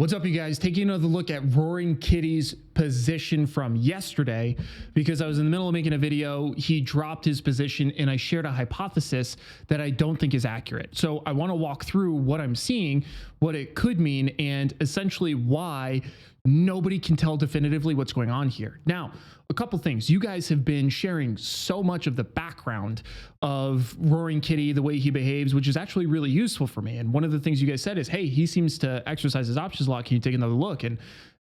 What's up, you guys? Taking another look at Roaring Kitty's position from yesterday, because I was in the middle of making a video. He dropped his position and I shared a hypothesis that I don't think is accurate. So I want to walk through what I'm seeing, what it could mean, and essentially why nobody can tell definitively what's going on here. Now, a couple things. You guys have been sharing so much of the background of Roaring Kitty, the way he behaves, which is actually really useful for me. And one of the things you guys said is, hey, he seems to exercise his options a lot. Can you take another look? And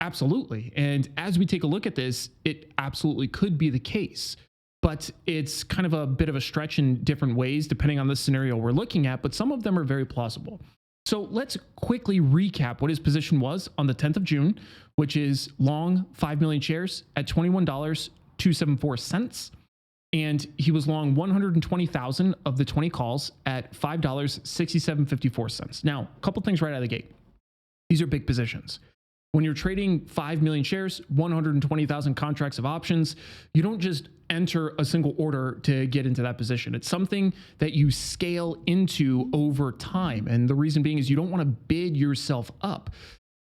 absolutely. And as we take a look at this, it absolutely could be the case. But it's kind of a bit of a stretch in different ways, depending on the scenario we're looking at. But some of them are very plausible. So let's quickly recap what his position was on the 10th of June, which is long 5 million shares at $21.274. And he was long 120,000 of the 20 calls at $5.6754. Now, a couple things right out of the gate. These are big positions. When you're trading 5 million shares, 120,000 contracts of options, you don't just enter a single order to get into that position. It's something that you scale into over time. And the reason being is you don't want to bid yourself up.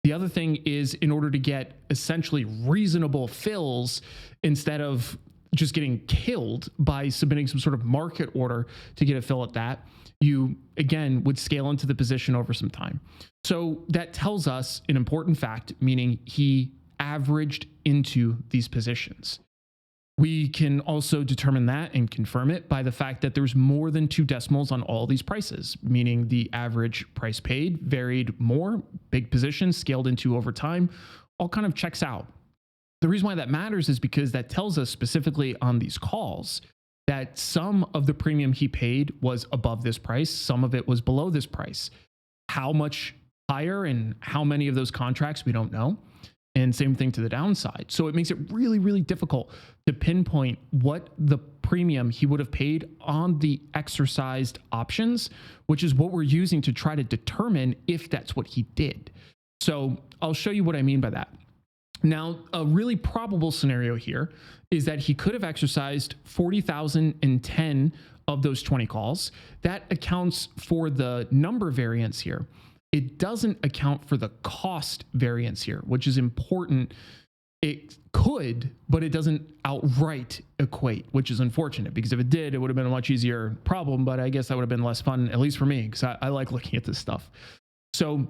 The other thing is, in order to get essentially reasonable fills, instead of just getting killed by submitting some sort of market order to get a fill at that, you again would scale into the position over some time. So that tells us an important fact, meaning he averaged into these positions. We can also determine that and confirm it by the fact that there's more than 2 decimals on all these prices, meaning the average price paid varied more, big positions scaled into over time, all kind of checks out. The reason why that matters is because that tells us specifically on these calls that some of the premium he paid was above this price, some of it was below this price. How much higher and how many of those contracts, we don't know. And same thing to the downside. So it makes it really, really difficult to pinpoint what the premium he would have paid on the exercised options, which is what we're using to try to determine if that's what he did. So I'll show you what I mean by that. Now, a really probable scenario here is that he could have exercised 40,010 of those 20 calls. That accounts for the number variance here. It doesn't account for the cost variance here, which is important. It could, but it doesn't outright equate, which is unfortunate, because if it did, it would have been a much easier problem, but I guess that would have been less fun, at least for me, because I like looking at this stuff. So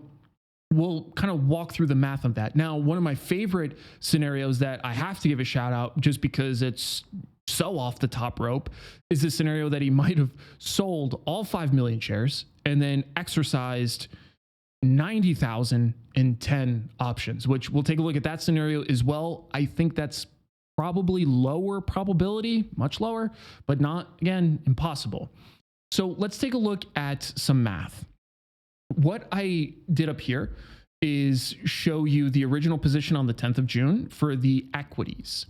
we'll kind of walk through the math of that. Now, one of my favorite scenarios that I have to give a shout out just because it's so off the top rope is the scenario that he might have sold all 5 million shares and then exercised 90,010 options, which we'll take a look at that scenario as well. I think that's probably lower probability, much lower, but not, again, impossible. So let's take a look at some math. What I did up here is show you the original position on the 10th of June for the equities.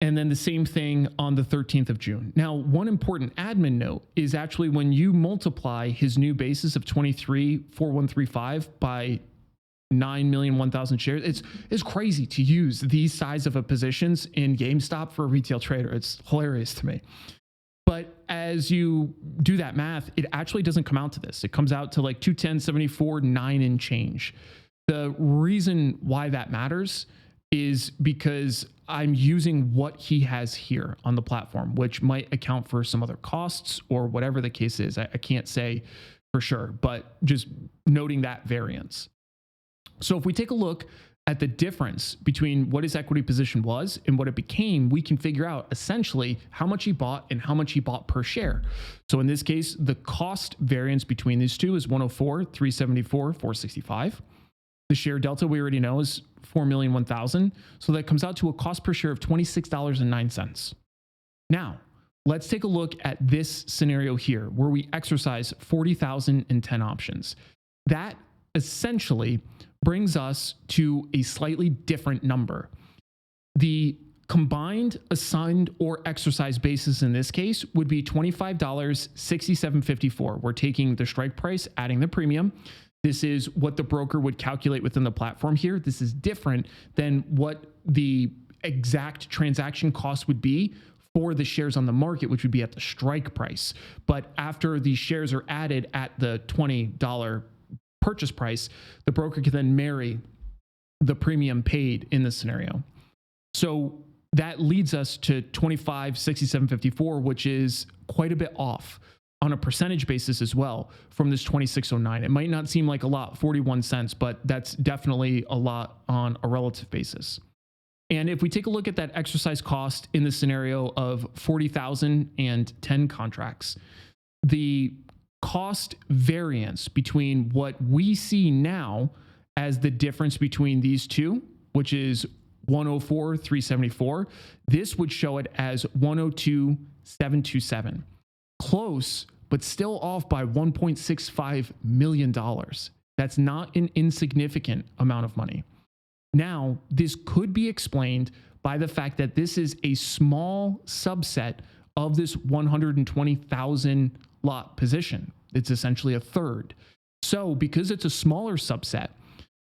And then the same thing on the 13th of June. Now, one important admin note is actually when you multiply his new basis of 23,4135 by 9,001,000 shares, it's crazy to use these size of a positions in GameStop for a retail trader. It's hilarious to me. But as you do that math, it actually doesn't come out to this. It comes out to like 210.74, 9 and change. The reason why that matters is because I'm using what he has here on the platform, which might account for some other costs or whatever the case is. I can't say for sure, but just noting that variance. So if we take a look at the difference between what his equity position was and what it became, we can figure out essentially how much he bought and how much he bought per share. So in this case, the cost variance between these two is 104, 374, 465. The share delta we already know is 4,001,000. So that comes out to a cost per share of $26.09. Now, let's take a look at this scenario here where we exercise 40,010 options. That essentially brings us to a slightly different number. The combined assigned or exercise basis in this case would be $25.6754. We're taking the strike price, adding the premium. This is what the broker would calculate within the platform here. This is different than what the exact transaction cost would be for the shares on the market, which would be at the strike price. But after these shares are added at the $20 purchase price, the broker can then marry the premium paid in this scenario. So that leads us to 25.6754, which is quite a bit off on a percentage basis as well from this 26.09. It might not seem like a lot, 41 cents, but that's definitely a lot on a relative basis. And if we take a look at that exercise cost in the scenario of 40,010 contracts, the cost variance between what we see now as the difference between these two, which is 104,374, this would show it as 102,727. Close, but still off by $1.65 million. That's not an insignificant amount of money. Now, this could be explained by the fact that this is a small subset of this 120,000 lot position. It's essentially a third. So because it's a smaller subset,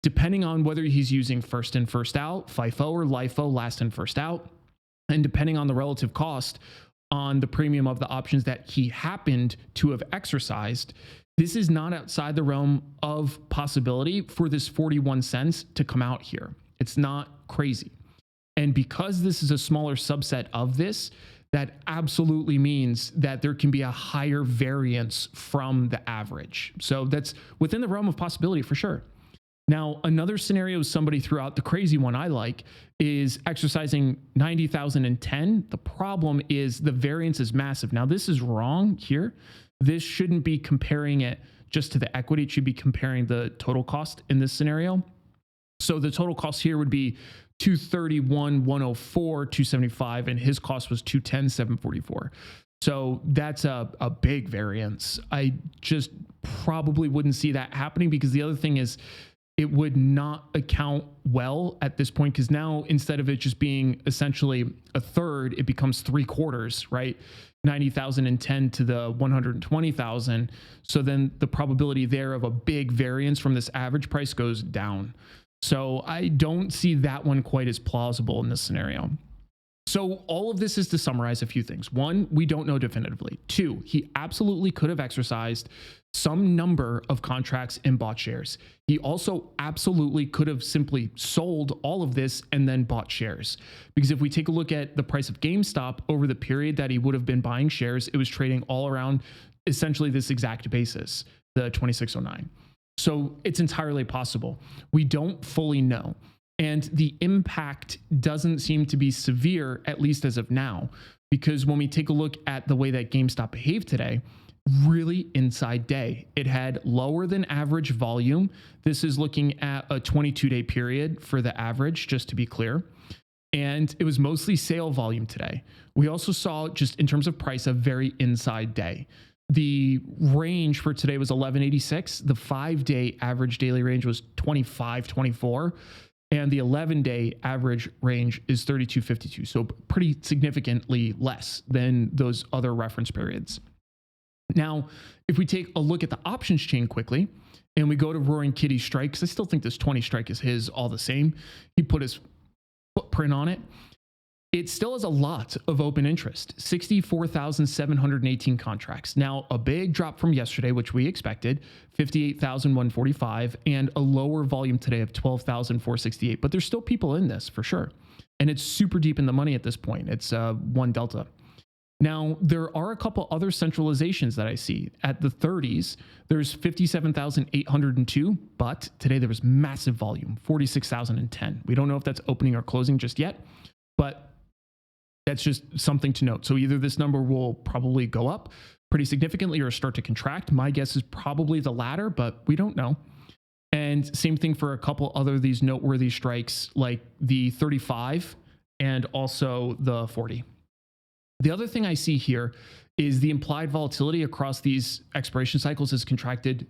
depending on whether he's using first in, first out, FIFO or LIFO, last in, first out, and depending on the relative cost on the premium of the options that he happened to have exercised, this is not outside the realm of possibility for this 41 cents to come out here. It's not crazy. And because this is a smaller subset of this, that absolutely means that there can be a higher variance from the average. So that's within the realm of possibility for sure. Now, another scenario somebody threw out, the crazy one I like, is exercising 90,010. The problem is the variance is massive. Now, this is wrong here. This shouldn't be comparing it just to the equity. It should be comparing the total cost in this scenario. So the total cost here would be 231,104, 275, and his cost was 210,744. So that's a big variance. I just probably wouldn't see that happening, because the other thing is it would not account well at this point, because now instead of it just being essentially a third, it becomes 3/4, right? 90,010 to the 120,000. So then the probability there of a big variance from this average price goes down. So I don't see that one quite as plausible in this scenario. So all of this is to summarize a few things. One, we don't know definitively. Two, he absolutely could have exercised some number of contracts and bought shares. He also absolutely could have simply sold all of this and then bought shares. Because if we take a look at the price of GameStop over the period that he would have been buying shares, it was trading all around essentially this exact basis, the 2609. So it's entirely possible. We don't fully know. And the impact doesn't seem to be severe, at least as of now, because when we take a look at the way that GameStop behaved today, really inside day, it had lower than average volume. This is looking at a 22-day period for the average, just to be clear. And it was mostly sale volume today. We also saw, just in terms of price, a very inside day. The range for today was 1186. The 5-day average daily range was 2524. And the 11-day average range is 3252. So pretty significantly less than those other reference periods. Now, if we take a look at the options chain quickly, and we go to Roaring Kitty strike, because I still think this 20 strike is his all the same. He put his footprint on it. It still has a lot of open interest, 64,718 contracts. Now, a big drop from yesterday, which we expected, 58,145, and a lower volume today of 12,468. But there's still people in this for sure. And it's super deep in the money at this point. It's 1 delta. Now, there are a couple other centralizations that I see. At the 30s, there's 57,802, but today there was massive volume, 46,010. We don't know if that's opening or closing just yet, but that's just something to note. So either this number will probably go up pretty significantly or start to contract. My guess is probably the latter, but we don't know. And same thing for a couple other of these noteworthy strikes, like the 35 and also the 40. The other thing I see here is the implied volatility across these expiration cycles has contracted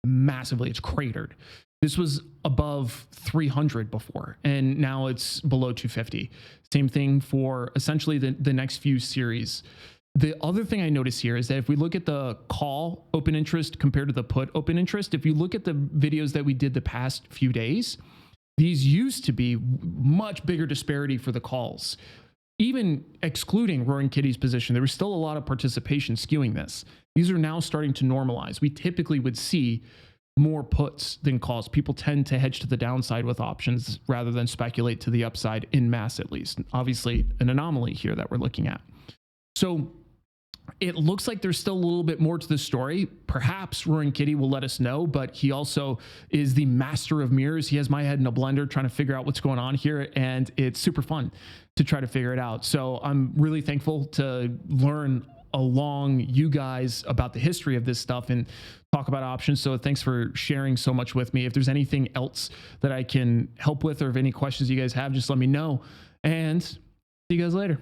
massively. It's cratered. This was above 300 before, and now it's below 250. Same thing for essentially the next few series. The other thing I notice here is that if we look at the call open interest compared to the put open interest, if you look at the videos that we did the past few days, these used to be much bigger disparity for the calls. Even excluding Roaring Kitty's position, there was still a lot of participation skewing this. These are now starting to normalize. We typically would see more puts than calls. People tend to hedge to the downside with options rather than speculate to the upside in mass, at least. Obviously, an anomaly here that we're looking at. So it looks like there's still a little bit more to the story. Perhaps Roaring Kitty will let us know, but he also is the master of mirrors. He has my head in a blender trying to figure out what's going on here, and it's super fun to try to figure it out. So I'm really thankful to learn along you guys about the history of this stuff and talk about options. So thanks for sharing so much with me. If there's anything else that I can help with, or if any questions you guys have, just let me know, and see you guys later.